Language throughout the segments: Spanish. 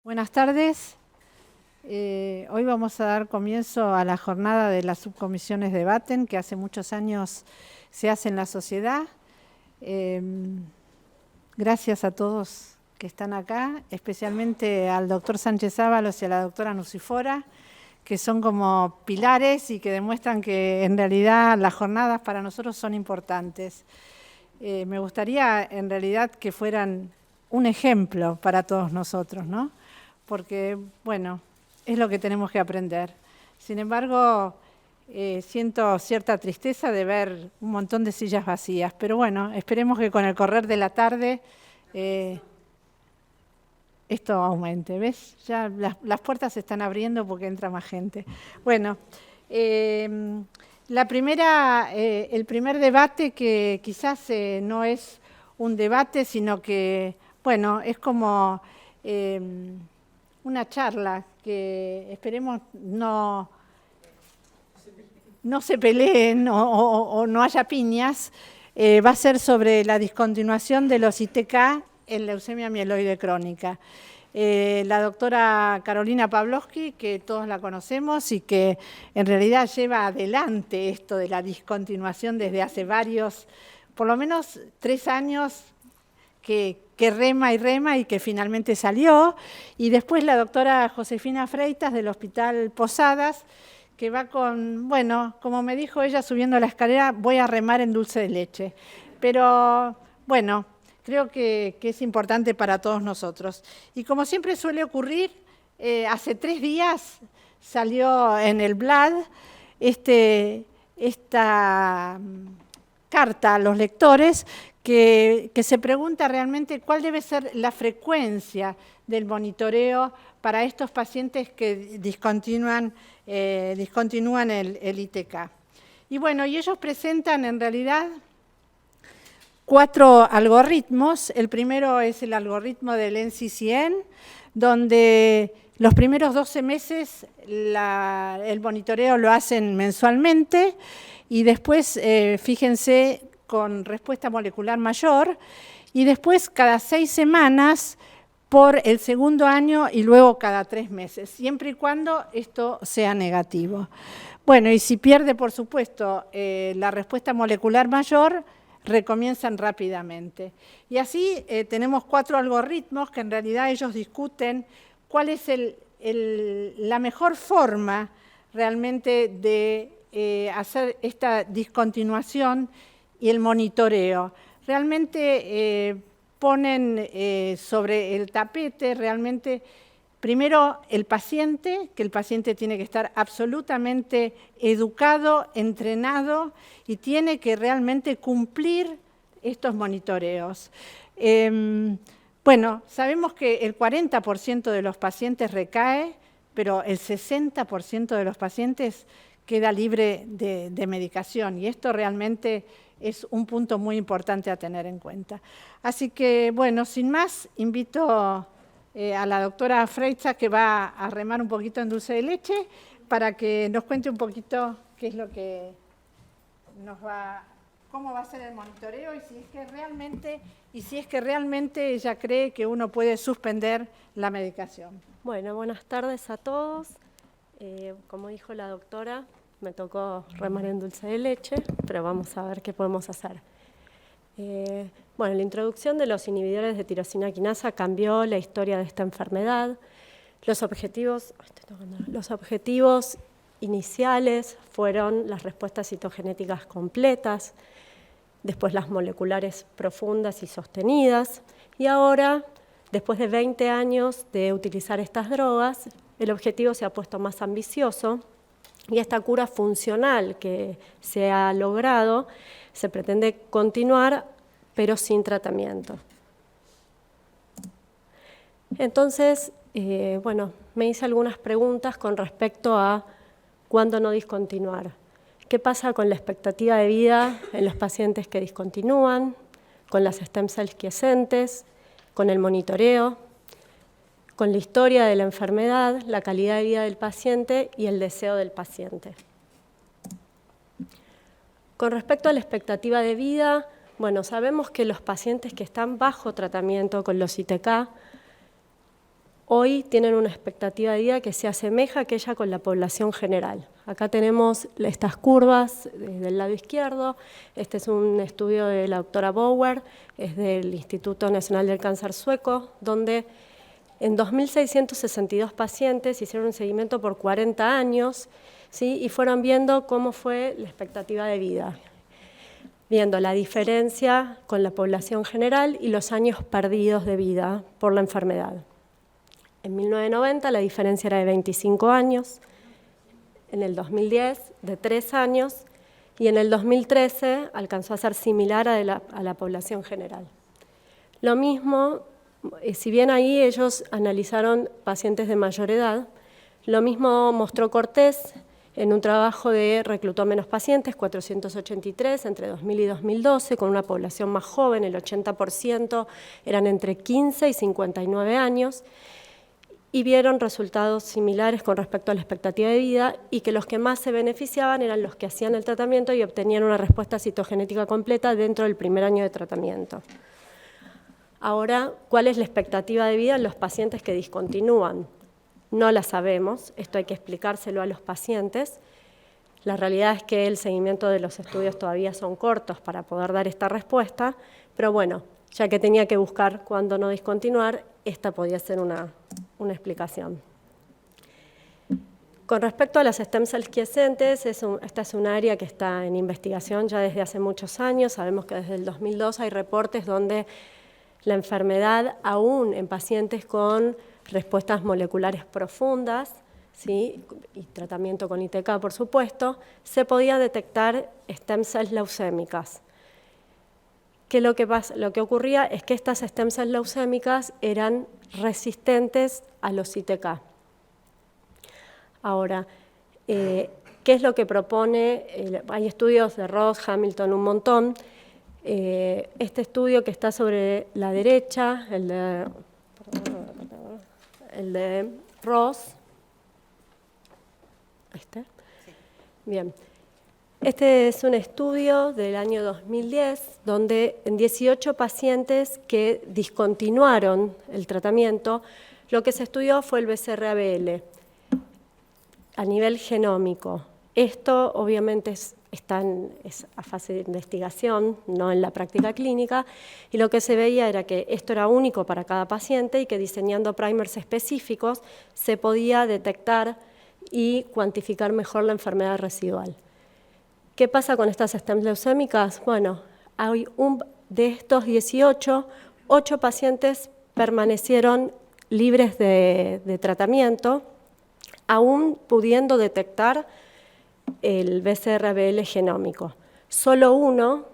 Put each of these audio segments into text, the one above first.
Buenas tardes. Hoy vamos a dar comienzo a la jornada de las subcomisiones de Batten, que hace muchos años se hace en la sociedad. Gracias a todos que están acá, especialmente al doctor Sánchez Ábalos y a la doctora Nucifora, que son como pilares y que demuestran que en realidad las jornadas para nosotros son importantes. Me gustaría en realidad que fueran un ejemplo para todos nosotros, ¿no? Porque, bueno, es lo que tenemos que aprender. Sin embargo, siento cierta tristeza de ver un montón de sillas vacías, pero bueno, esperemos que con el correr de la tarde esto aumente. ¿Ves? Ya las puertas se están abriendo porque entra más gente. Bueno, el primer debate, que quizás no es un debate, sino que, bueno, es como una charla que esperemos no se peleen o no haya piñas, va a ser sobre la discontinuación de los ITK en leucemia mieloide crónica. La doctora Carolina Pawlowski, que todos la conocemos y que en realidad lleva adelante esto de la discontinuación desde hace por lo menos 3 años, que rema y que finalmente salió, y después la doctora Josefina Freitas del Hospital Posadas, que va con, bueno, como me dijo ella subiendo la escalera, voy a remar en dulce de leche. Pero, bueno, creo que es importante para todos nosotros. Y como siempre suele ocurrir, hace 3 días salió en el Blad esta carta a los lectores que se pregunta realmente cuál debe ser la frecuencia del monitoreo para estos pacientes que discontinúan el ITK. Y bueno, y ellos presentan en realidad 4 algoritmos. El primero es el algoritmo del NCCN, donde los primeros 12 meses el monitoreo lo hacen mensualmente y después, fíjense, con respuesta molecular mayor, y después cada 6 semanas por el segundo año y luego cada 3 meses, siempre y cuando esto sea negativo. Bueno, y si pierde, por supuesto, la respuesta molecular mayor, recomienzan rápidamente. Y así tenemos 4 algoritmos que en realidad ellos discuten cuál es la mejor forma realmente de hacer esta discontinuación y el monitoreo. Realmente ponen sobre el tapete realmente primero el paciente, que el paciente tiene que estar absolutamente educado, entrenado y tiene que realmente cumplir estos monitoreos. Bueno, sabemos que el 40% de los pacientes recae, pero el 60% de los pacientes queda libre de medicación, y esto realmente es un punto muy importante a tener en cuenta. Así que, bueno, sin más, invito a la doctora Freitas, que va a remar un poquito en dulce de leche, para que nos cuente un poquito qué es lo que cómo va a ser el monitoreo y si es que realmente ella cree que uno puede suspender la medicación. Bueno, buenas tardes a todos. Como dijo la doctora, me tocó remar en dulce de leche, pero vamos a ver qué podemos hacer. Bueno, la introducción de los inhibidores de tirosina quinasa cambió la historia de esta enfermedad. Los objetivos iniciales fueron las respuestas citogenéticas completas, después las moleculares profundas y sostenidas, y ahora, después de 20 años de utilizar estas drogas, el objetivo se ha puesto más ambicioso, y esta cura funcional que se ha logrado se pretende continuar, pero sin tratamiento. Entonces, bueno, me hice algunas preguntas con respecto a cuándo no discontinuar. ¿Qué pasa con la expectativa de vida en los pacientes que discontinúan, con las stem cells quiescentes, con el monitoreo, con la historia de la enfermedad, la calidad de vida del paciente y el deseo del paciente? Con respecto a la expectativa de vida, bueno, sabemos que los pacientes que están bajo tratamiento con los ITK hoy tienen una expectativa de vida que se asemeja a aquella con la población general. Acá tenemos estas curvas del lado izquierdo. Este es un estudio de la doctora Bauer, es del Instituto Nacional del Cáncer sueco, donde en 2.662 pacientes hicieron un seguimiento por 40 años, ¿sí? Y fueron viendo cómo fue la expectativa de vida, viendo la diferencia con la población general y los años perdidos de vida por la enfermedad. En 1990 la diferencia era de 25 años, en el 2010 de 3 años y en el 2013 alcanzó a ser similar a la población general. Lo mismo, si bien ahí ellos analizaron pacientes de mayor edad, lo mismo mostró Cortés en un trabajo de reclutó menos pacientes, 483 entre 2000 y 2012, con una población más joven, el 80% eran entre 15 y 59 años, y vieron resultados similares con respecto a la expectativa de vida y que los que más se beneficiaban eran los que hacían el tratamiento y obtenían una respuesta citogenética completa dentro del primer año de tratamiento. Ahora, ¿cuál es la expectativa de vida en los pacientes que discontinúan? No la sabemos, esto hay que explicárselo a los pacientes. La realidad es que el seguimiento de los estudios todavía son cortos para poder dar esta respuesta, pero bueno, ya que tenía que buscar cuándo no discontinuar, esta podía ser una explicación. Con respecto a las stem cells quiescentes, esta es un área que está en investigación ya desde hace muchos años. Sabemos que desde el 2002 hay reportes donde la enfermedad, aún en pacientes con respuestas moleculares profundas, ¿sí? Y tratamiento con ITK, por supuesto, se podía detectar stem cells leucémicas. Que lo que ocurría es que estas stem cells leucémicas eran resistentes a los ITK. Ahora, ¿qué es lo que propone? Hay estudios de Ross, Hamilton, un montón. Este estudio que está sobre la derecha, el de Ross. Bien. Este es un estudio del año 2010, donde en 18 pacientes que discontinuaron el tratamiento, lo que se estudió fue el BCR-ABL a nivel genómico. Esto obviamente es a fase de investigación, no en la práctica clínica, y lo que se veía era que esto era único para cada paciente y que diseñando primers específicos se podía detectar y cuantificar mejor la enfermedad residual. ¿Qué pasa con estas stem leucémicas? Bueno, de estos 18, 8 pacientes permanecieron libres de tratamiento, aún pudiendo detectar el BCR-ABL genómico. Solo uno,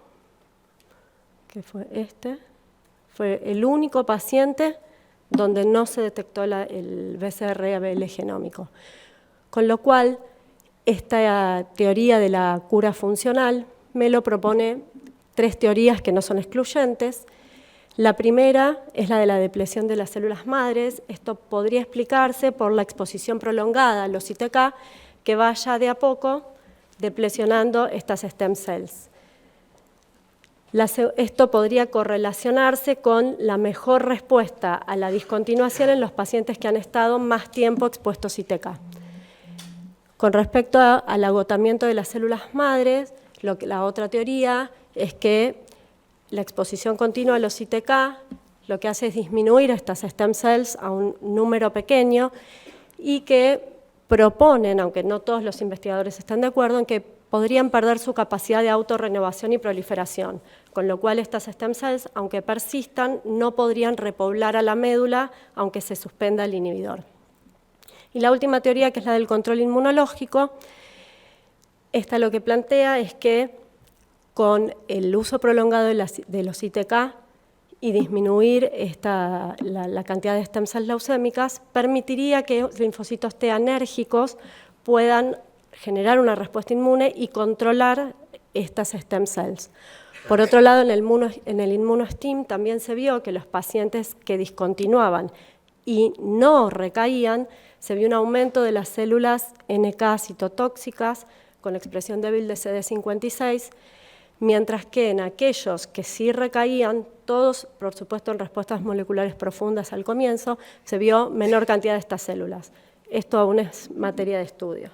que fue este, fue el único paciente donde no se detectó el BCR-ABL genómico. Con lo cual, esta teoría de la cura funcional me lo propone 3 teorías que no son excluyentes. La primera es la de la depresión de las células madres. Esto podría explicarse por la exposición prolongada a los ITK, que vaya de a poco deplecionando estas stem cells. Esto podría correlacionarse con la mejor respuesta a la discontinuación en los pacientes que han estado más tiempo expuestos a ITK. Con respecto al agotamiento de las células madres, la otra teoría es que la exposición continua a los ITK lo que hace es disminuir estas stem cells a un número pequeño y que proponen, aunque no todos los investigadores están de acuerdo, en que podrían perder su capacidad de autorrenovación y proliferación, con lo cual estas stem cells, aunque persistan, no podrían repoblar a la médula, aunque se suspenda el inhibidor. Y la última teoría, que es la del control inmunológico, esta lo que plantea es que con el uso prolongado de los ITK y disminuir la cantidad de stem cells leucémicas, permitiría que linfocitos T anérgicos puedan generar una respuesta inmune y controlar estas stem cells. Por otro lado, en el ImmunoStim también se vio que los pacientes que discontinuaban y no recaían, se vio un aumento de las células NK citotóxicas con expresión débil de CD56, mientras que en aquellos que sí recaían, todos, por supuesto, en respuestas moleculares profundas al comienzo, se vio menor cantidad de estas células. Esto aún es materia de estudio.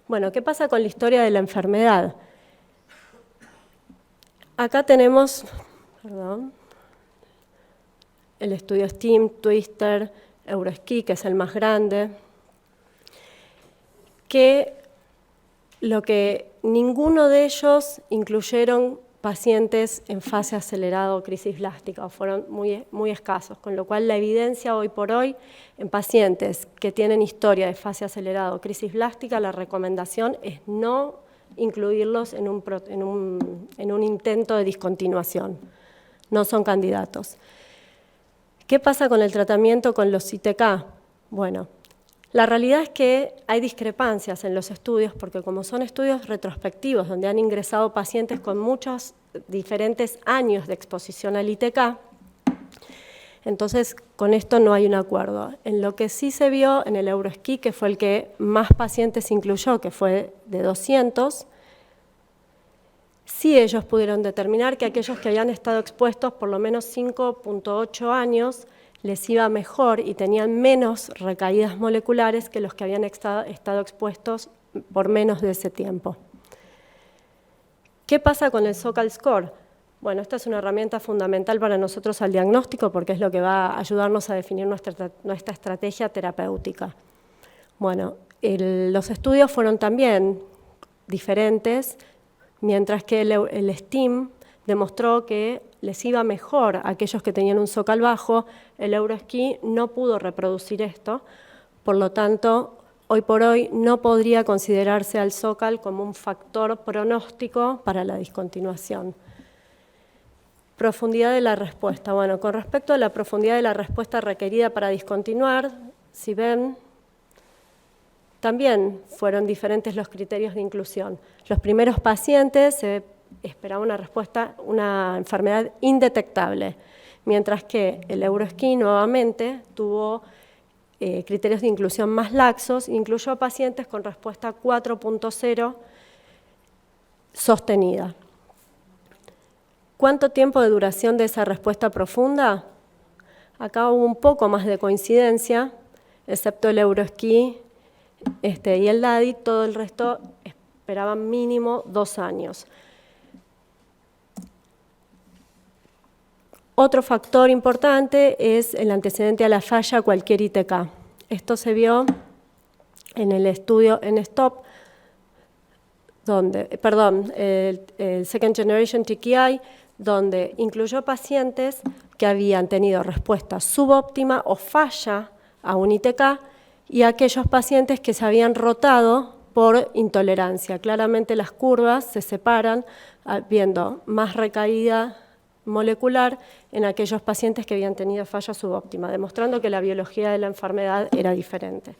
Bueno, ¿qué pasa con la historia de la enfermedad? Acá tenemos, el estudio STEAM, Twister, EuroSCI, que es el más grande, que lo que ninguno de ellos incluyeron pacientes en fase acelerada o crisis blástica, o fueron muy escasos, con lo cual la evidencia hoy por hoy en pacientes que tienen historia de fase acelerada o crisis blástica, la recomendación es no incluirlos en un intento de discontinuación. No son candidatos. ¿Qué pasa con el tratamiento con los ITK? Bueno, la realidad es que hay discrepancias en los estudios porque como son estudios retrospectivos donde han ingresado pacientes con muchos diferentes años de exposición al ITK, entonces con esto no hay un acuerdo. En lo que sí se vio en el EuroSCI, que fue el que más pacientes incluyó, que fue de 200, sí ellos pudieron determinar que aquellos que habían estado expuestos por lo menos 5.8 años les iba mejor y tenían menos recaídas moleculares que los que habían estado expuestos por menos de ese tiempo. ¿Qué pasa con el SOCAL Score? Bueno, esta es una herramienta fundamental para nosotros al diagnóstico porque es lo que va a ayudarnos a definir nuestra estrategia terapéutica. Bueno, los estudios fueron también diferentes, mientras que el STEAM demostró que les iba mejor a aquellos que tenían un SOCAL bajo, el EuroSCI no pudo reproducir esto, por lo tanto, hoy por hoy no podría considerarse al SOCAL como un factor pronóstico para la discontinuación. Profundidad de la respuesta. Bueno, con respecto a la profundidad de la respuesta requerida para discontinuar, si ven, también fueron diferentes los criterios de inclusión. Los primeros pacientes se esperaba una respuesta, una enfermedad indetectable, mientras que el EuroSCI nuevamente tuvo criterios de inclusión más laxos, incluyó a pacientes con respuesta 4.0 sostenida. ¿Cuánto tiempo de duración de esa respuesta profunda? Acá hubo un poco más de coincidencia, excepto el EuroSCI y el DADI, todo el resto esperaban mínimo 2 años. Otro factor importante es el antecedente a la falla a cualquier ITK. Esto se vio en el estudio en STOP, el Second Generation TKI, donde incluyó pacientes que habían tenido respuesta subóptima o falla a un ITK y aquellos pacientes que se habían rotado por intolerancia. Claramente las curvas se separan viendo más recaída molecular en aquellos pacientes que habían tenido falla subóptima, demostrando que la biología de la enfermedad era diferente.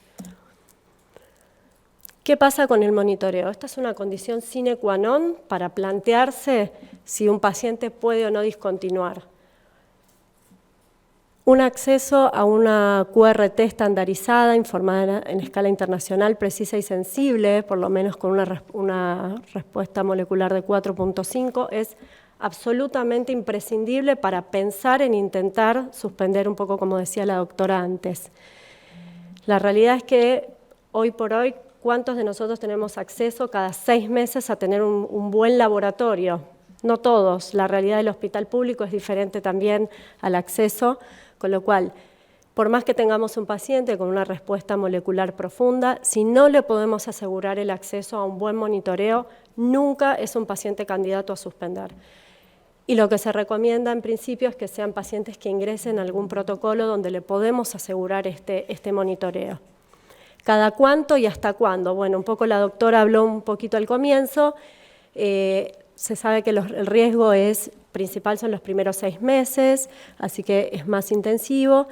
¿Qué pasa con el monitoreo? Esta es una condición sine qua non para plantearse si un paciente puede o no discontinuar. Un acceso a una QRT estandarizada, informada en escala internacional, precisa y sensible, por lo menos con una respuesta molecular de 4.5, es absolutamente imprescindible para pensar en intentar suspender un poco, como decía la doctora antes. La realidad es que hoy por hoy, ¿cuántos de nosotros tenemos acceso cada 6 meses a tener un buen laboratorio? No todos. La realidad del hospital público es diferente también al acceso, con lo cual, por más que tengamos un paciente con una respuesta molecular profunda, si no le podemos asegurar el acceso a un buen monitoreo, nunca es un paciente candidato a suspender. Y lo que se recomienda en principio es que sean pacientes que ingresen a algún protocolo donde le podemos asegurar este monitoreo. ¿Cada cuánto y hasta cuándo? Bueno, un poco la doctora habló un poquito al comienzo. Se sabe que el riesgo principal son los primeros 6 meses, así que es más intensivo.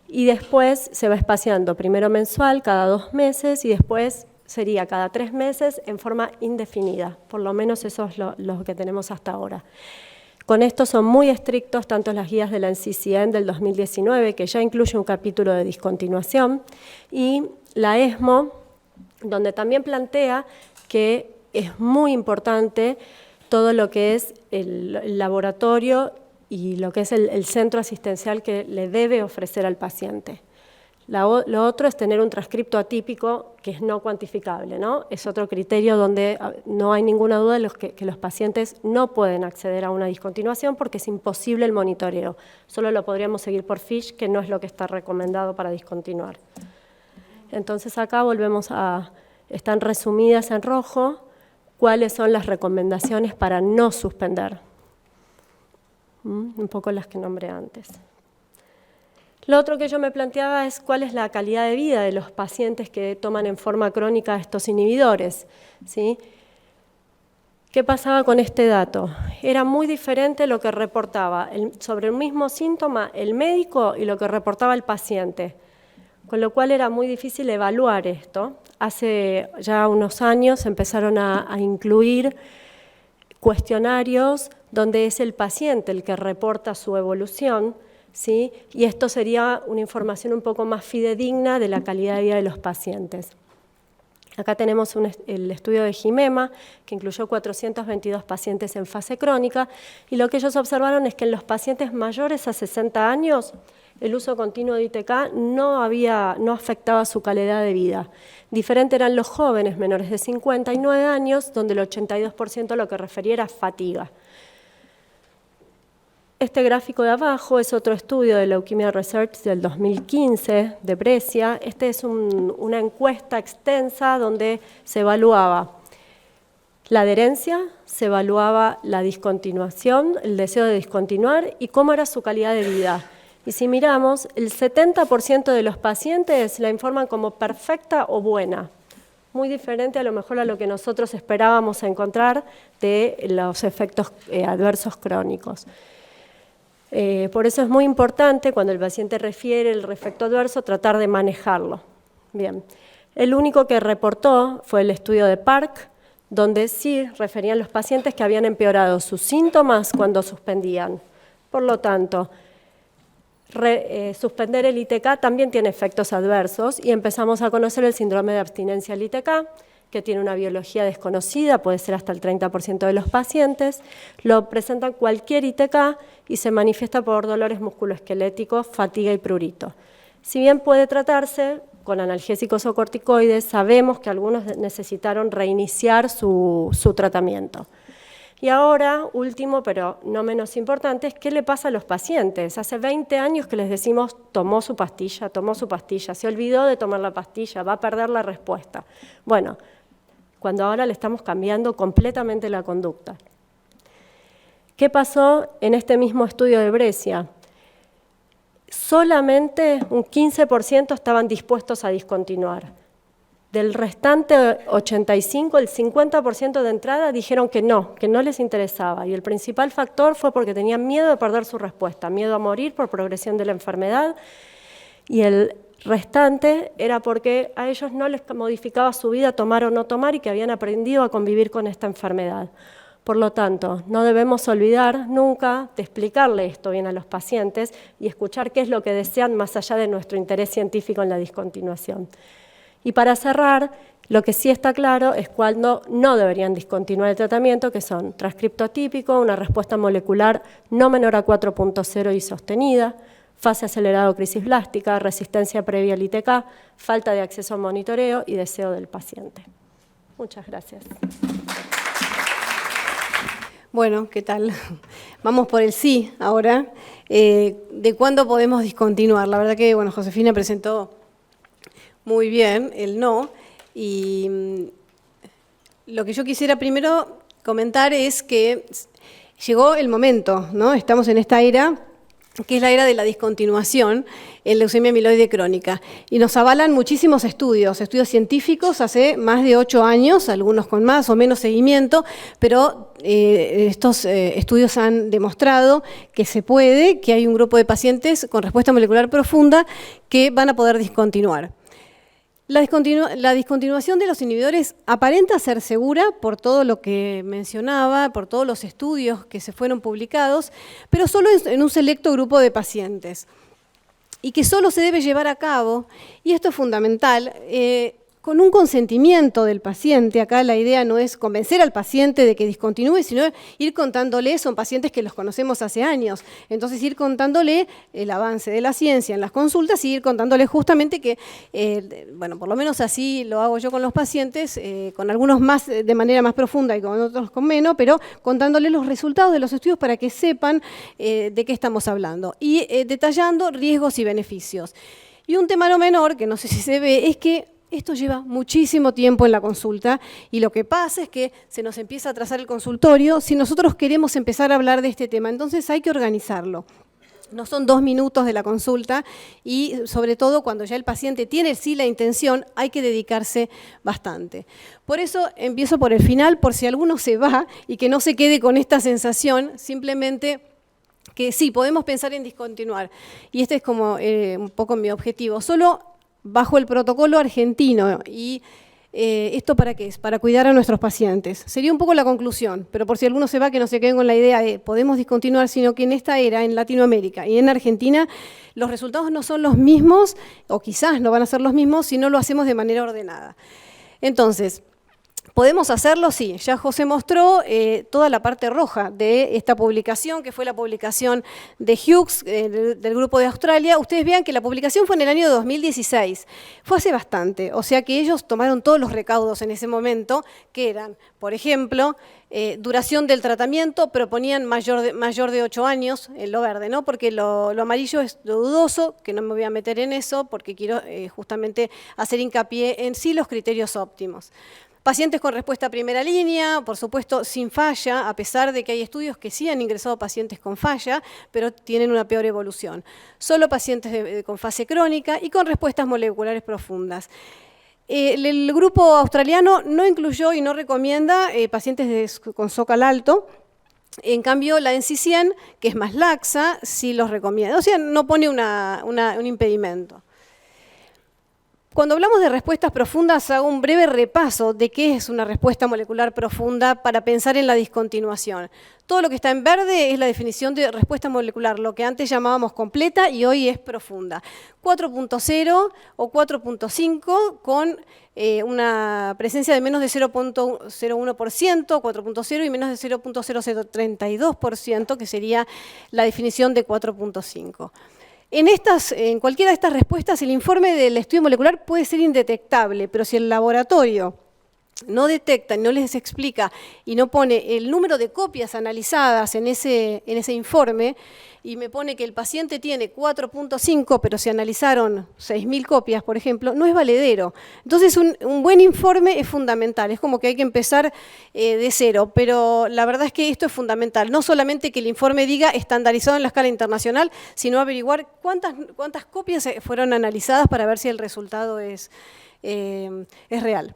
Y después se va espaciando, primero mensual, cada 2 meses, y después sería cada 3 meses en forma indefinida. Por lo menos eso es lo que tenemos hasta ahora. Con esto son muy estrictos tanto las guías de la NCCN del 2019, que ya incluye un capítulo de discontinuación, y la ESMO, donde también plantea que es muy importante todo lo que es el laboratorio y lo que es el centro asistencial que le debe ofrecer al paciente. Lo otro es tener un transcripto atípico que es no cuantificable, ¿no? Es otro criterio donde no hay ninguna duda de que los pacientes no pueden acceder a una discontinuación porque es imposible el monitoreo. Solo lo podríamos seguir por FISH, que no es lo que está recomendado para discontinuar. Entonces acá volvemos están resumidas en rojo cuáles son las recomendaciones para no suspender. Un poco las que nombré antes. Lo otro que yo me planteaba es cuál es la calidad de vida de los pacientes que toman en forma crónica estos inhibidores, ¿sí? ¿Qué pasaba con este dato? Era muy diferente lo que reportaba sobre el mismo síntoma el médico y lo que reportaba el paciente, con lo cual era muy difícil evaluar esto. Hace ya unos años empezaron a incluir cuestionarios donde es el paciente el que reporta su evolución, ¿sí? Y esto sería una información un poco más fidedigna de la calidad de vida de los pacientes. Acá tenemos el estudio de Gimema, que incluyó 422 pacientes en fase crónica, y lo que ellos observaron es que en los pacientes mayores a 60 años, el uso continuo de ITK no afectaba su calidad de vida. Diferente eran los jóvenes menores de 59 años, donde el 82% lo que refería era fatiga. Este gráfico de abajo es otro estudio de Leukemia Research del 2015 de Brescia. Este es una encuesta extensa donde se evaluaba la adherencia, se evaluaba la discontinuación, el deseo de discontinuar y cómo era su calidad de vida. Y si miramos, el 70% de los pacientes la informan como perfecta o buena, muy diferente a lo mejor a lo que nosotros esperábamos encontrar de los efectos adversos crónicos. Por eso es muy importante cuando el paciente refiere el efecto adverso tratar de manejarlo. Bien. El único que reportó fue el estudio de Park, donde sí referían los pacientes que habían empeorado sus síntomas cuando suspendían. Por lo tanto, suspender el ITK también tiene efectos adversos y empezamos a conocer el síndrome de abstinencia al ITK, que tiene una biología desconocida, puede ser hasta el 30% de los pacientes, lo presentan cualquier ITK y se manifiesta por dolores musculoesqueléticos, fatiga y prurito. Si bien puede tratarse con analgésicos o corticoides, sabemos que algunos necesitaron reiniciar su tratamiento. Y ahora, último, pero no menos importante, es qué le pasa a los pacientes. Hace 20 años que les decimos, tomó su pastilla, se olvidó de tomar la pastilla, va a perder la respuesta. Bueno, cuando ahora le estamos cambiando completamente la conducta. ¿Qué pasó en este mismo estudio de Brescia? Solamente un 15% estaban dispuestos a discontinuar. Del restante 85, el 50% de entrada dijeron que no les interesaba. Y el principal factor fue porque tenían miedo de perder su respuesta, miedo a morir por progresión de la enfermedad. Y el restante era porque a ellos no les modificaba su vida tomar o no tomar y que habían aprendido a convivir con esta enfermedad. Por lo tanto, no debemos olvidar nunca de explicarle esto bien a los pacientes y escuchar qué es lo que desean más allá de nuestro interés científico en la discontinuación. Y para cerrar, lo que sí está claro es cuándo no deberían discontinuar el tratamiento, que son transcripto atípico, una respuesta molecular no menor a 4.0 y sostenida, fase acelerada o crisis blástica, resistencia previa al ITK, falta de acceso a monitoreo y deseo del paciente. Muchas gracias. Bueno, ¿qué tal? Vamos por el sí ahora. ¿De cuándo podemos discontinuar? La verdad que, bueno, Josefina presentó muy bien el no. Y lo que yo quisiera primero comentar es que llegó el momento, ¿no? Estamos en esta era, que es la era de la discontinuación en leucemia amiloide crónica. Y nos avalan muchísimos estudios científicos hace más de 8 años, algunos con más o menos seguimiento, pero estos estudios han demostrado que se puede, que hay un grupo de pacientes con respuesta molecular profunda que van a poder discontinuar. La discontinuación de los inhibidores aparenta ser segura por todo lo que mencionaba, por todos los estudios que se fueron publicados, pero solo en un selecto grupo de pacientes. Y que solo se debe llevar a cabo, y esto es fundamental, con un consentimiento del paciente. Acá la idea no es convencer al paciente de que discontinúe, sino ir contándole, son pacientes que los conocemos hace años, entonces ir contándole el avance de la ciencia en las consultas y ir contándole justamente que, bueno, por lo menos así lo hago yo con los pacientes, con algunos más de manera más profunda y con otros con menos, pero contándole los resultados de los estudios para que sepan de qué estamos hablando y detallando riesgos y beneficios. Y un tema no menor, que no sé si se ve, es que esto lleva muchísimo tiempo en la consulta y lo que pasa es que se nos empieza a trazar el consultorio si nosotros queremos empezar a hablar de este tema, entonces hay que organizarlo. No son 2 minutos de la consulta y sobre todo cuando ya el paciente tiene sí la intención, hay que dedicarse bastante. Por eso empiezo por el final, por si alguno se va y que no se quede con esta sensación, simplemente que sí, podemos pensar en discontinuar. Y este es como un poco mi objetivo. Solo bajo el protocolo argentino y ¿esto para qué es? Para cuidar a nuestros pacientes. Sería un poco la conclusión, pero por si alguno se va, que no se queden con la idea de podemos discontinuar, sino que en esta era, en Latinoamérica y en Argentina, los resultados no son los mismos, o quizás no van a ser los mismos, si no lo hacemos de manera ordenada. Entonces, ¿podemos hacerlo? Sí, ya José mostró toda la parte roja de esta publicación, que fue la publicación de Hughes, del grupo de Australia. Ustedes vean que la publicación fue en el año 2016, fue hace bastante, o sea que ellos tomaron todos los recaudos en ese momento, que eran, por ejemplo, duración del tratamiento, proponían mayor de 8 años, lo verde, ¿no? Porque lo amarillo es lo dudoso, que no me voy a meter en eso, porque quiero justamente hacer hincapié en sí los criterios óptimos. Pacientes con respuesta a primera línea, por supuesto sin falla, a pesar de que hay estudios que sí han ingresado pacientes con falla, pero tienen una peor evolución. Solo pacientes con fase crónica y con respuestas moleculares profundas. El grupo australiano no incluyó y no recomienda pacientes con Zócal alto. En cambio, la NCCN, que es más laxa, sí los recomienda. O sea, no pone un impedimento. Cuando hablamos de respuestas profundas, hago un breve repaso de qué es una respuesta molecular profunda para pensar en la discontinuación. Todo lo que está en verde es la definición de respuesta molecular, lo que antes llamábamos completa y hoy es profunda. 4.0 o 4.5 con una presencia de menos de 0.01%, 4.0 y menos de 0.0032%, que sería la definición de 4.5. En cualquiera de estas respuestas, el informe del estudio molecular puede ser indetectable, pero si el laboratorio no detecta, no les explica y no pone el número de copias analizadas en ese informe y me pone que el paciente tiene 4.5, pero se analizaron 6.000 copias, por ejemplo, no es valedero. Entonces, un buen informe es fundamental, es como que hay que empezar de cero, pero la verdad es que esto es fundamental. No solamente que el informe diga estandarizado en la escala internacional, sino averiguar cuántas copias fueron analizadas para ver si el resultado es real.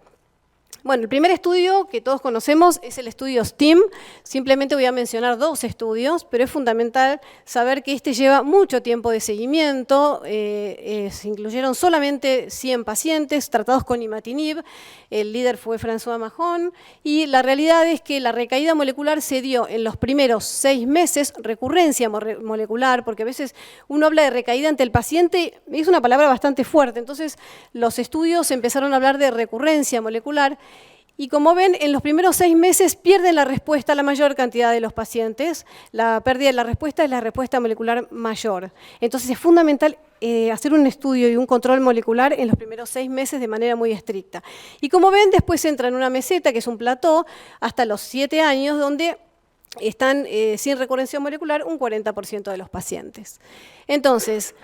Bueno, el primer estudio que todos conocemos es el estudio STEAM. Simplemente voy a mencionar 2 estudios, pero es fundamental saber que este lleva mucho tiempo de seguimiento. Se incluyeron solamente 100 pacientes tratados con imatinib. El líder fue François Mahon. Y la realidad es que la recaída molecular se dio en los primeros 6 meses, recurrencia molecular, porque a veces uno habla de recaída ante el paciente, y es una palabra bastante fuerte. Entonces, los estudios empezaron a hablar de recurrencia molecular. Y como ven, en los primeros 6 meses pierden la respuesta la mayor cantidad de los pacientes. La pérdida de la respuesta es la respuesta molecular mayor. Entonces es fundamental hacer un estudio y un control molecular en los primeros 6 meses de manera muy estricta. Y como ven, después entra en una meseta, que es un plató, hasta los 7 años, donde están sin recurrencia molecular un 40% de los pacientes. Entonces,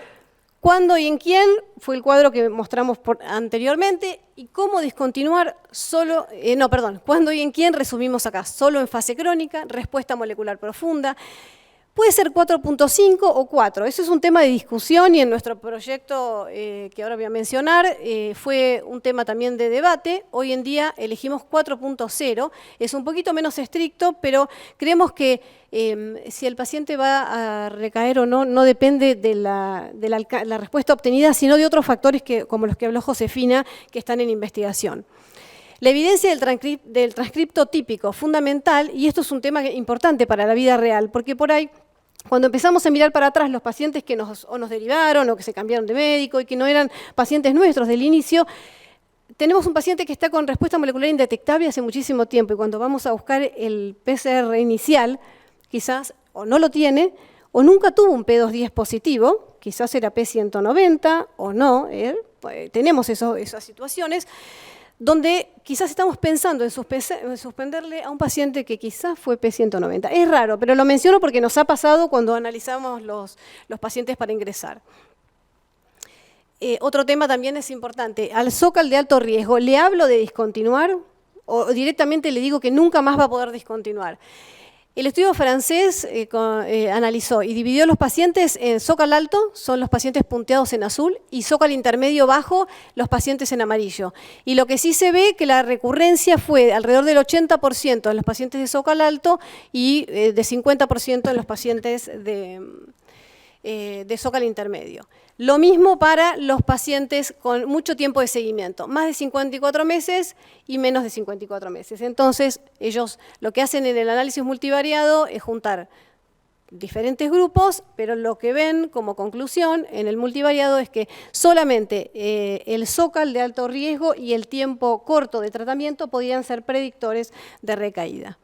¿cuándo y en quién? Fue el cuadro que mostramos anteriormente. ¿Y cómo discontinuar? ¿Cuándo y en quién? Resumimos acá. Solo en fase crónica, respuesta molecular profunda. Puede ser 4.5 o 4. Eso es un tema de discusión y en nuestro proyecto que ahora voy a mencionar fue un tema también de debate. Hoy en día elegimos 4.0. Es un poquito menos estricto, pero creemos que si el paciente va a recaer o no, no depende de la respuesta obtenida, sino de otros factores como los que habló Josefina, que están en investigación. La evidencia del transcripto típico, fundamental, y esto es un tema importante para la vida real, porque por ahí, cuando empezamos a mirar para atrás los pacientes que nos derivaron o que se cambiaron de médico y que no eran pacientes nuestros del inicio, tenemos un paciente que está con respuesta molecular indetectable hace muchísimo tiempo y cuando vamos a buscar el PCR inicial, quizás o no lo tiene o nunca tuvo un P210 positivo, quizás era P190 o no, tenemos esas situaciones donde quizás estamos pensando en suspenderle a un paciente que quizás fue P190. Es raro, pero lo menciono porque nos ha pasado cuando analizamos los pacientes para ingresar. Otro tema también es importante, al Zócal de alto riesgo, ¿le hablo de discontinuar o directamente le digo que nunca más va a poder discontinuar? El estudio francés analizó y dividió los pacientes en Zócal alto, son los pacientes punteados en azul, y Zócal intermedio bajo, los pacientes en amarillo. Y lo que sí se ve que la recurrencia fue alrededor del 80% en los pacientes de Zócal alto y de 50% en los pacientes de Zócal intermedio. Lo mismo para los pacientes con mucho tiempo de seguimiento, más de 54 meses y menos de 54 meses. Entonces, ellos lo que hacen en el análisis multivariado es juntar diferentes grupos, pero lo que ven como conclusión en el multivariado es que solamente el Zócal de alto riesgo y el tiempo corto de tratamiento podían ser predictores de recaída.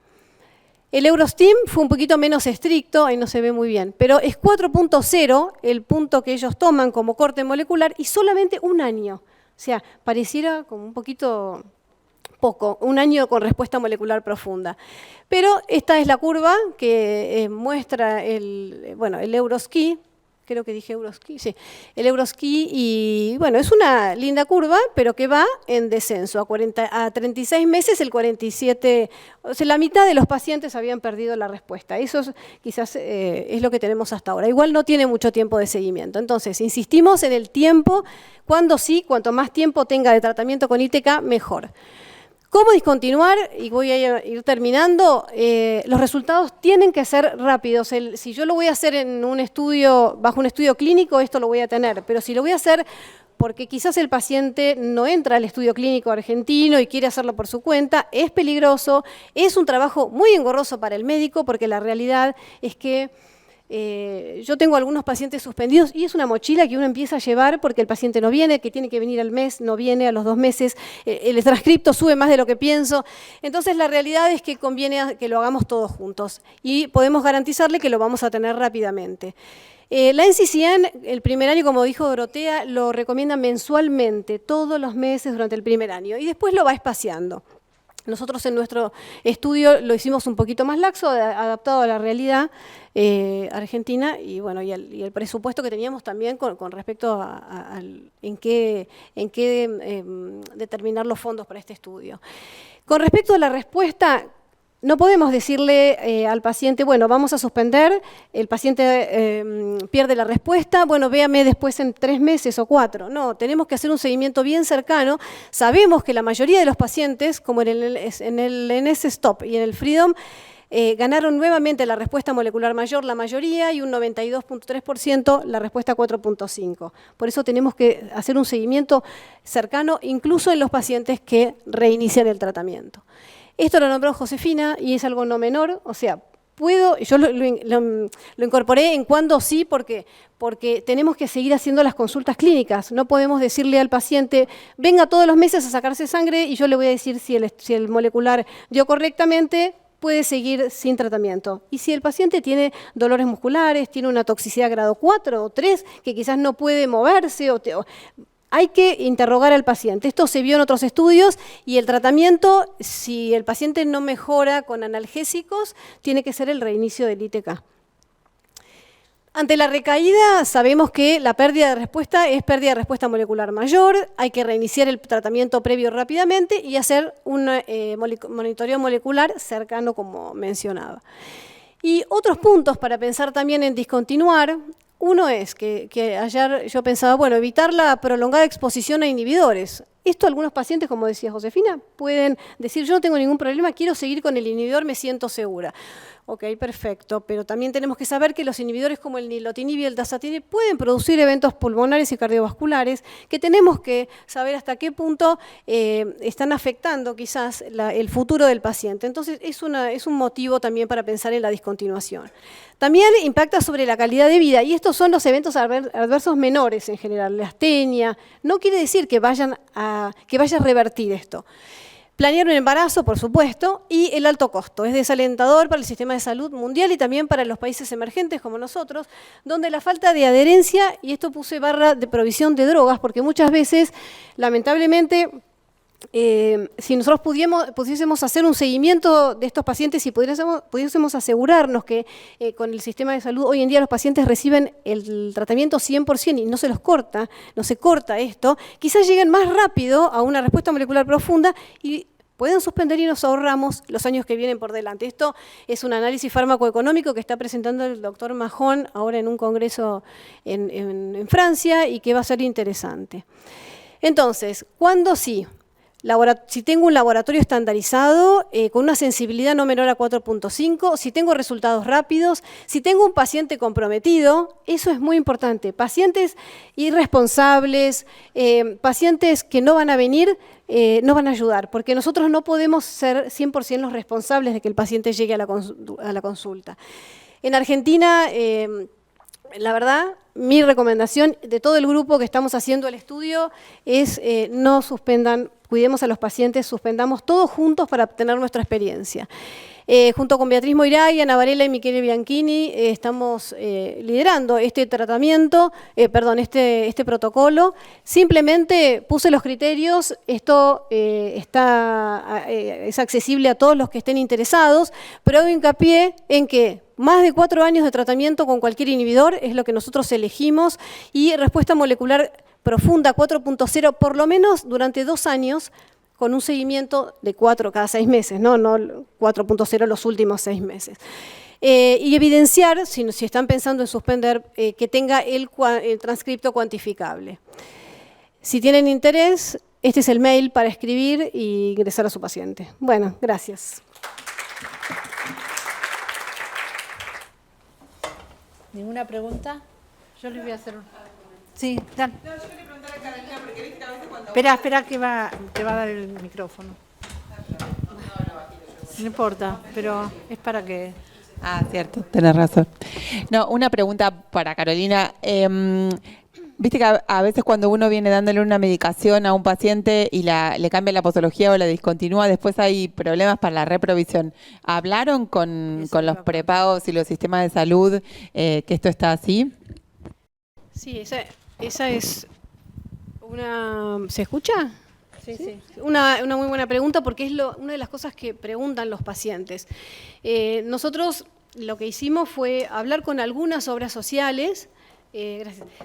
El Eurostim fue un poquito menos estricto, ahí no se ve muy bien, pero es 4.0 el punto que ellos toman como corte molecular y solamente un año. O sea, pareciera como un poquito poco, un año con respuesta molecular profunda. Pero esta es la curva que muestra el Eurosky. Creo que dije Eurosky, sí, el Eurosky, y bueno, es una linda curva, pero que va en descenso. A 36 meses, el 47, o sea, la mitad de los pacientes habían perdido la respuesta. Eso quizás es lo que tenemos hasta ahora. Igual no tiene mucho tiempo de seguimiento. Entonces, insistimos en el tiempo, cuando sí, cuanto más tiempo tenga de tratamiento con ITK, mejor. ¿Cómo discontinuar? Y voy a ir terminando. Los resultados tienen que ser rápidos. Si yo lo voy a hacer en un estudio, bajo un estudio clínico, esto lo voy a tener. Pero si lo voy a hacer porque quizás el paciente no entra al estudio clínico argentino y quiere hacerlo por su cuenta, es peligroso, es un trabajo muy engorroso para el médico, porque la realidad es que yo tengo algunos pacientes suspendidos y es una mochila que uno empieza a llevar porque el paciente no viene, que tiene que venir al mes, no viene a los 2 meses, el transcripto sube más de lo que pienso. Entonces la realidad es que conviene que lo hagamos todos juntos y podemos garantizarle que lo vamos a tener rápidamente. La NCCN, el primer año, como dijo Dorotea, lo recomienda mensualmente, todos los meses durante el primer año, y después lo va espaciando. Nosotros en nuestro estudio lo hicimos un poquito más laxo, adaptado a la realidad argentina y bueno, y el presupuesto que teníamos también con respecto a en qué determinar los fondos para este estudio. Con respecto a la respuesta, no podemos decirle al paciente, bueno, vamos a suspender, el paciente pierde la respuesta, bueno, véame después en 3 meses o 4. No, tenemos que hacer un seguimiento bien cercano. Sabemos que la mayoría de los pacientes, como en el NS-STOP y en el FREEDOM, ganaron nuevamente la respuesta molecular mayor, la mayoría, y un 92.3% la respuesta 4.5. Por eso tenemos que hacer un seguimiento cercano, incluso en los pacientes que reinician el tratamiento. Esto lo nombró Josefina y es algo no menor, o sea, yo lo incorporé en cuando sí, porque tenemos que seguir haciendo las consultas clínicas. No podemos decirle al paciente, venga todos los meses a sacarse sangre y yo le voy a decir si el molecular dio correctamente, puede seguir sin tratamiento. Y si el paciente tiene dolores musculares, tiene una toxicidad grado 4 o 3, que quizás no puede moverse, hay que interrogar al paciente. Esto se vio en otros estudios y el tratamiento, si el paciente no mejora con analgésicos, tiene que ser el reinicio del ITK. Ante la recaída, sabemos que la pérdida de respuesta es pérdida de respuesta molecular mayor, hay que reiniciar el tratamiento previo rápidamente y hacer un monitoreo molecular cercano, como mencionaba. Y otros puntos para pensar también en discontinuar. Uno es que ayer yo pensaba, bueno, evitar la prolongada exposición a inhibidores. Esto algunos pacientes, como decía Josefina, pueden decir, yo no tengo ningún problema, quiero seguir con el inhibidor, me siento segura. Ok, perfecto, pero también tenemos que saber que los inhibidores como el nilotinib y el dasatinib pueden producir eventos pulmonares y cardiovasculares que tenemos que saber hasta qué punto están afectando quizás el futuro del paciente. Entonces es un motivo también para pensar en la discontinuación. También impacta sobre la calidad de vida y estos son los eventos adversos menores en general, la astenia. No quiere decir que vayan a que vaya a revertir esto. Planear un embarazo, por supuesto, y el alto costo. Es desalentador para el sistema de salud mundial y también para los países emergentes como nosotros, donde la falta de adherencia, y esto puse barra de provisión de drogas, porque muchas veces, lamentablemente, si nosotros pudiésemos hacer un seguimiento de estos pacientes y pudiésemos asegurarnos que con el sistema de salud hoy en día los pacientes reciben el tratamiento 100% y no se los corta, no se corta esto, quizás lleguen más rápido a una respuesta molecular profunda y pueden suspender y nos ahorramos los años que vienen por delante. Esto es un análisis fármacoeconómico que está presentando el doctor Mahon ahora en un congreso en Francia y que va a ser interesante. Entonces, ¿cuándo sí? Si tengo un laboratorio estandarizado con una sensibilidad no menor a 4.5, si tengo resultados rápidos, si tengo un paciente comprometido, eso es muy importante. Pacientes irresponsables, pacientes que no van a venir, no van a ayudar, porque nosotros no podemos ser 100% los responsables de que el paciente llegue a la consulta. En Argentina, la verdad, mi recomendación de todo el grupo que estamos haciendo el estudio es no suspendan, cuidemos a los pacientes, suspendamos todos juntos para obtener nuestra experiencia. Junto con Beatriz Moiraghi, Ana Varela y Michele Bianchini estamos liderando este tratamiento, este protocolo. Simplemente puse los criterios, esto es accesible a todos los que estén interesados, pero hago hincapié en que más de 4 años de tratamiento con cualquier inhibidor es lo que nosotros elegimos y respuesta molecular profunda 4.0 por lo menos durante 2 años con un seguimiento de 4 cada 6 meses, no 4.0 los últimos 6 meses. Y evidenciar, si están pensando en suspender, que tenga el transcripto cuantificable. Si tienen interés, este es el mail para escribir y ingresar a su paciente. Bueno, gracias. ¿Ninguna pregunta? Yo les voy a hacer... Sí, dale. No, yo quería preguntar a Carolina, porque viste que a veces cuando... Espera que te va a dar el micrófono. No importa, pero es para que... Ah, cierto, tenés razón. No, una pregunta para Carolina. Viste que a veces cuando uno viene dándole una medicación a un paciente y le cambia la posología o la discontinúa, después hay problemas para la reprovisión. ¿Hablaron con los prepagos y los sistemas de salud que esto está así? Sí, esa es una... ¿Se escucha? Sí, sí. Una muy buena pregunta porque es una de las cosas que preguntan los pacientes. Nosotros lo que hicimos fue hablar con algunas obras sociales,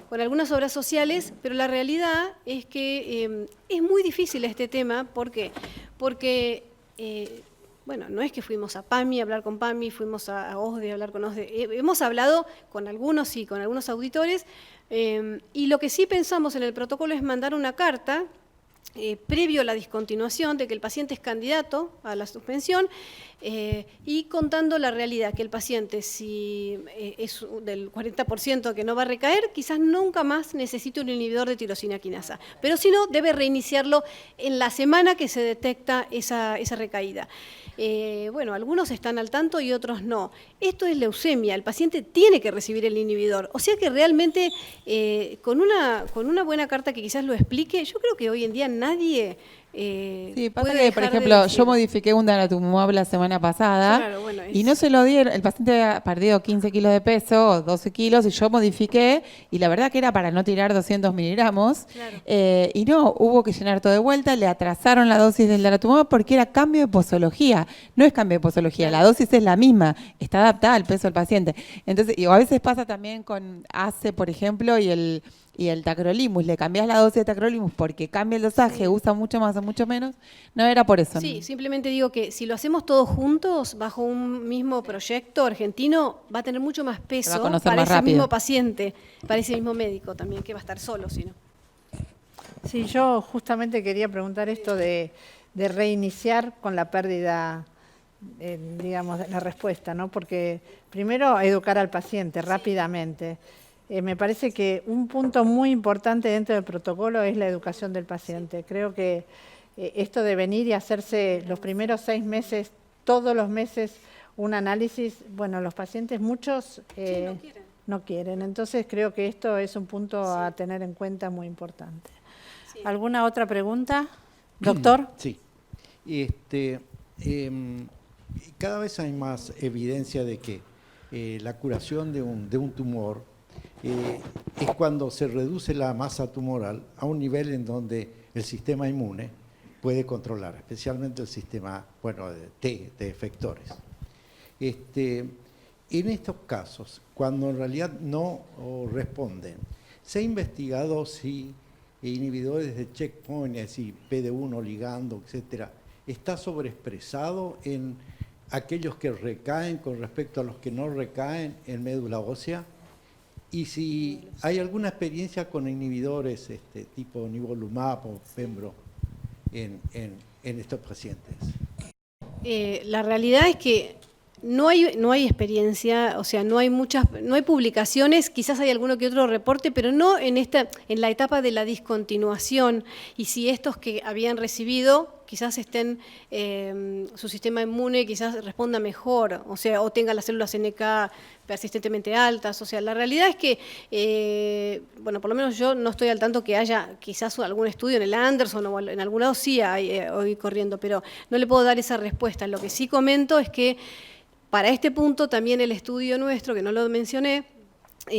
con algunas obras sociales, pero la realidad es que es muy difícil este tema. ¿Por qué? Porque, bueno, no es que fuimos a PAMI a hablar con PAMI, fuimos a OSDE a hablar con OSDE, hemos hablado con algunos y con algunos auditores, y lo que sí pensamos en el protocolo es mandar una carta previo a la discontinuación de que el paciente es candidato a la suspensión y contando la realidad, que el paciente, si es del 40% que no va a recaer, quizás nunca más necesite un inhibidor de tirosina quinasa, pero si no, debe reiniciarlo en la semana que se detecta esa recaída. Bueno, algunos están al tanto y otros no. Esto es leucemia, el paciente tiene que recibir el inhibidor. O sea que realmente con una buena carta que quizás lo explique, yo creo que hoy en día nadie sí, pasa que, por ejemplo, yo modifiqué un daratumumab la semana pasada, claro, bueno, y no se lo dieron. El paciente había perdido 15 kilos de peso, o 12 kilos, y yo modifiqué, y la verdad que era para no tirar 200 miligramos, claro. Y no, hubo que llenar todo de vuelta, le atrasaron la dosis del daratumumab porque era cambio de posología. No es cambio de posología, claro. La dosis es la misma, está adaptada al peso del paciente. Entonces, y a veces pasa también con ACE, por ejemplo, y el tacrolimus, le cambias la dosis de tacrolimus porque cambia el dosaje, sí. Usa mucho más o mucho menos, no era por eso. Sí, simplemente digo que si lo hacemos todos juntos, bajo un mismo proyecto argentino, va a tener mucho más peso para ese mismo paciente, para ese mismo médico también, que va a estar solo, si no. Sí, yo justamente quería preguntar esto de reiniciar con la pérdida, digamos, de la respuesta, ¿no? Porque primero educar al paciente rápidamente. Me parece que un punto muy importante dentro del protocolo es la educación del paciente. Creo que esto de venir y hacerse los primeros 6 meses, todos los meses, un análisis, bueno, los pacientes muchos no quieren. Entonces creo que esto es un punto a tener en cuenta muy importante. ¿Alguna otra pregunta? Doctor. Sí. Cada vez hay más evidencia de que la curación de un tumor es cuando se reduce la masa tumoral a un nivel en donde el sistema inmune puede controlar, especialmente el sistema, de T, de efectores. En estos casos, cuando en realidad no responden, se ha investigado si inhibidores de checkpoint, es decir, PD1, ligando, etcétera, está sobreexpresado en aquellos que recaen con respecto a los que no recaen en médula ósea, y si hay alguna experiencia con inhibidores tipo nivolumab o pembro en estos pacientes. La realidad es que no hay experiencia, o sea, no hay publicaciones, quizás hay alguno que otro reporte, pero no en la etapa de la discontinuación, y si estos que habían recibido quizás su sistema inmune quizás responda mejor, o sea, o tenga las células NK persistentemente altas. O sea, la realidad es que, por lo menos yo no estoy al tanto que haya quizás algún estudio en el Anderson o en algún lado sí hay hoy corriendo, pero no le puedo dar esa respuesta. Lo que sí comento es que para este punto también el estudio nuestro, que no lo mencioné,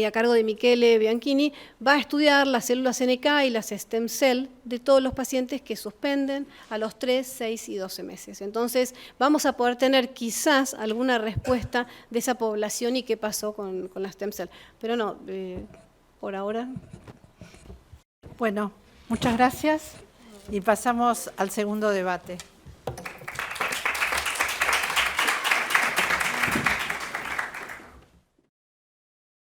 a cargo de Michele Bianchini, va a estudiar las células NK y las stem cell de todos los pacientes que suspenden a los 3, 6 y 12 meses. Entonces, vamos a poder tener quizás alguna respuesta de esa población y qué pasó con las stem cell. Pero no, por ahora. Bueno, muchas gracias y pasamos al segundo debate.